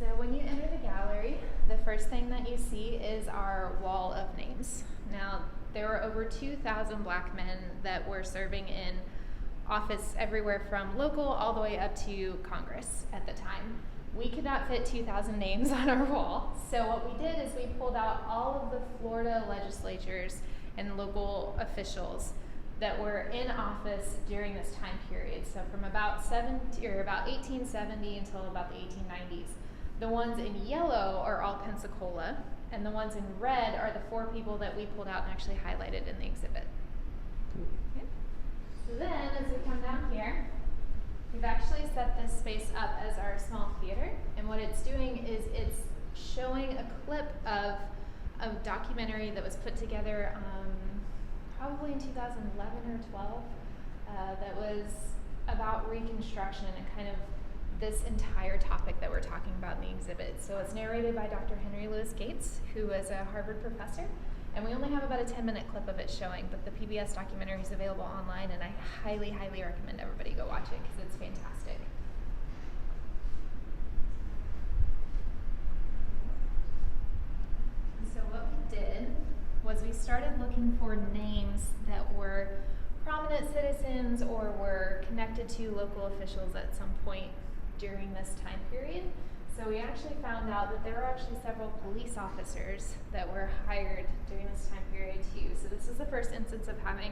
So when you enter the gallery, the first thing that you see is our wall of names. Now, there were over 2,000 black men that were serving in office everywhere from local all the way up to Congress at the time. We could not fit 2,000 names on our wall, so what we did is we pulled out all of the Florida legislatures and local officials that were in office during this time period. So from about 1870 until about the 1890s. The ones in yellow are all Pensacola, and the ones in red are the 4 people that we pulled out and actually highlighted in the exhibit. Okay. So then, as we come down here, we've actually set this space up as our small theater, and what it's doing is it's showing a clip of a documentary that was put together probably in 2011 or 12 that was about Reconstruction and kind of this entire topic that we're talking about in the exhibit. So it's narrated by Dr. Henry Louis Gates, who was a Harvard professor, and we only have about a 10-minute clip of it showing, but the PBS documentary is available online, and I highly, highly recommend everybody go watch it because it's fantastic. So what we did was we started looking for names that were prominent citizens or were connected to local officials at some point during this time period. So we actually found out that there were actually several police officers that were hired during this time period too. So this is the first instance of having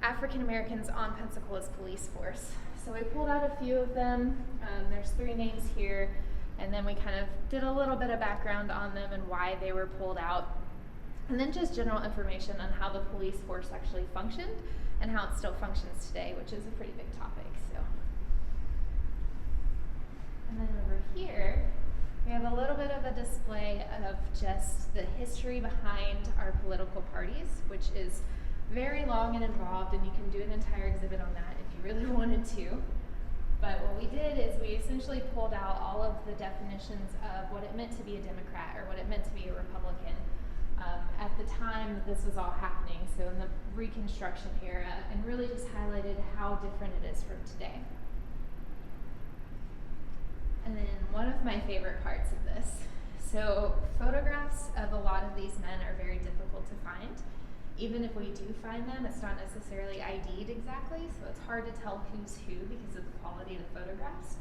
African Americans on Pensacola's police force. So we pulled out a few of them. There's 3 names here, and then we kind of did a little bit of background on them and why they were pulled out. And then just general information on how the police force actually functioned and how it still functions today, which is a pretty big topic. And then over here, we have a little bit of a display of just the history behind our political parties, which is very long and involved, and you can do an entire exhibit on that if you really wanted to. But what we did is we essentially pulled out all of the definitions of what it meant to be a Democrat or what it meant to be a Republican at the time that this was all happening, so in the Reconstruction era, and really just highlighted how different it is from today. And then one of my favorite parts of this. So photographs of a lot of these men are very difficult to find. Even if we do find them, it's not necessarily ID'd exactly, so it's hard to tell who's who because of the quality of the photographs.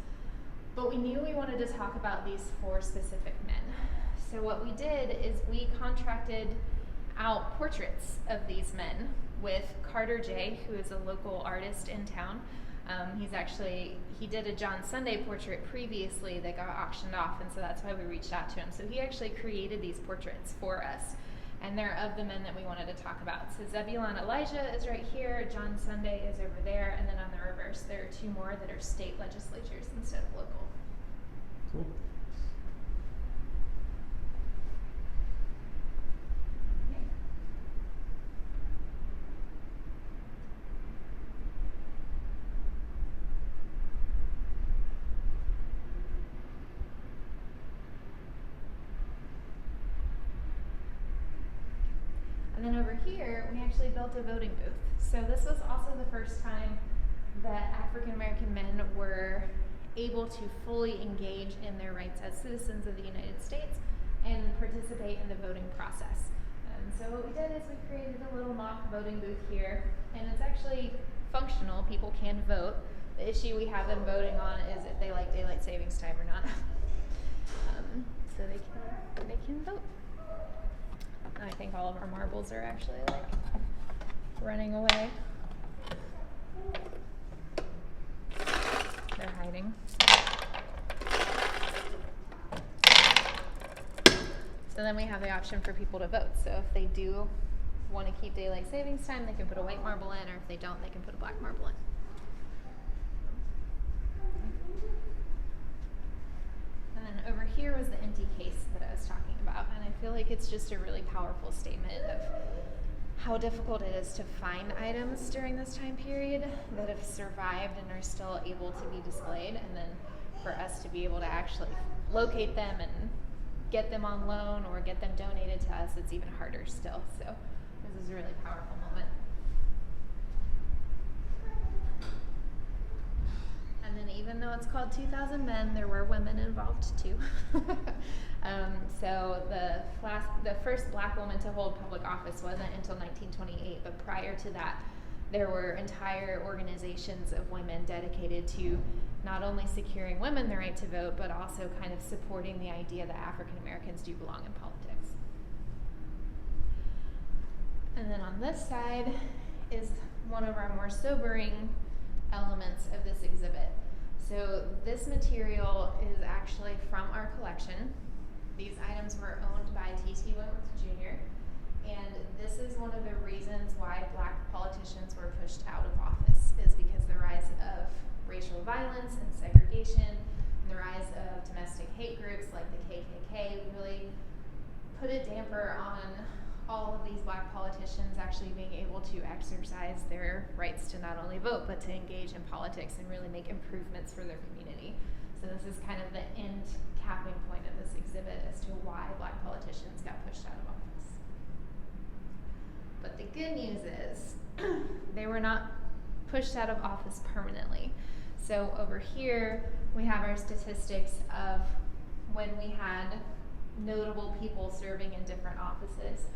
But we knew we wanted to talk about these 4 specific men. So what we did is we contracted out portraits of these men with Carter J., who is a local artist in town. He did a John Sunday portrait previously that got auctioned off, and so that's why we reached out to him. So he actually created these portraits for us, and they're of the men that we wanted to talk about. So Zebulon Elijah is right here, John Sunday is over there, and then on the reverse there are 2 more that are state legislatures instead of local. Cool. And then over here, we actually built a voting booth. So this was also the first time that African American men were able to fully engage in their rights as citizens of the United States and participate in the voting process. So what we did is we created a little mock voting booth here, and it's actually functional. People can vote. The issue we have them voting on is if they like daylight savings time or not. So they can vote. I think all of our marbles are actually like running away. They're hiding. So then we have the option for people to vote. So if they do want to keep daylight savings time, they can put a white marble in, or if they don't, they can put a black marble in. And then over here was the empty case that I was talking about, and I feel like it's just a really powerful statement of how difficult it is to find items during this time period that have survived and are still able to be displayed, and then for us to be able to actually locate them and get them on loan or get them donated to us, it's even harder still. So this is a really powerful moment. And then even though it's called 2,000 Men, there were women involved too. So the first black woman to hold public office wasn't until 1928, but prior to that, there were entire organizations of women dedicated to not only securing women the right to vote, but also kind of supporting the idea that African Americans do belong in politics. And then on this side is one of our more sobering elements of this exhibit. So this material is actually from our collection. These items were owned by T.T. Wentworth Jr., and this is one of the reasons why black politicians were pushed out of office, is because the rise of racial violence and segregation and the rise of domestic hate groups like the KKK really put a damper on all of these black politicians actually being able to exercise their rights to not only vote, but to engage in politics and really make improvements for their community. So this is kind of the end capping point of this exhibit as to why black politicians got pushed out of office. But the good news is they were not pushed out of office permanently. So over here, we have our statistics of when we had notable people serving in different offices.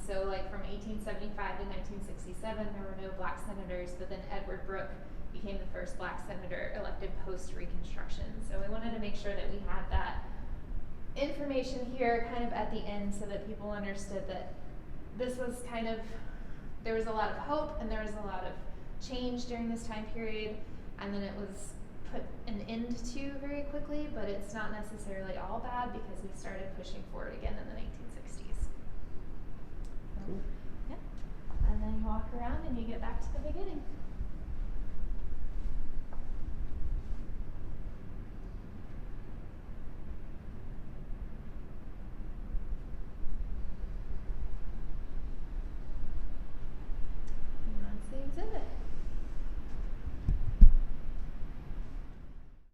So like from 1875 to 1967, there were no black senators, but then Edward Brooke became the first black senator elected post-Reconstruction. So we wanted to make sure that we had that information here kind of at the end so that people understood that this was kind of, there was a lot of hope and there was a lot of change during this time period, and then it was put an end to very quickly, but it's not necessarily all bad because we started pushing forward again in the 1960s. So, Cool. yeah. And then you walk around and you get back to the beginning.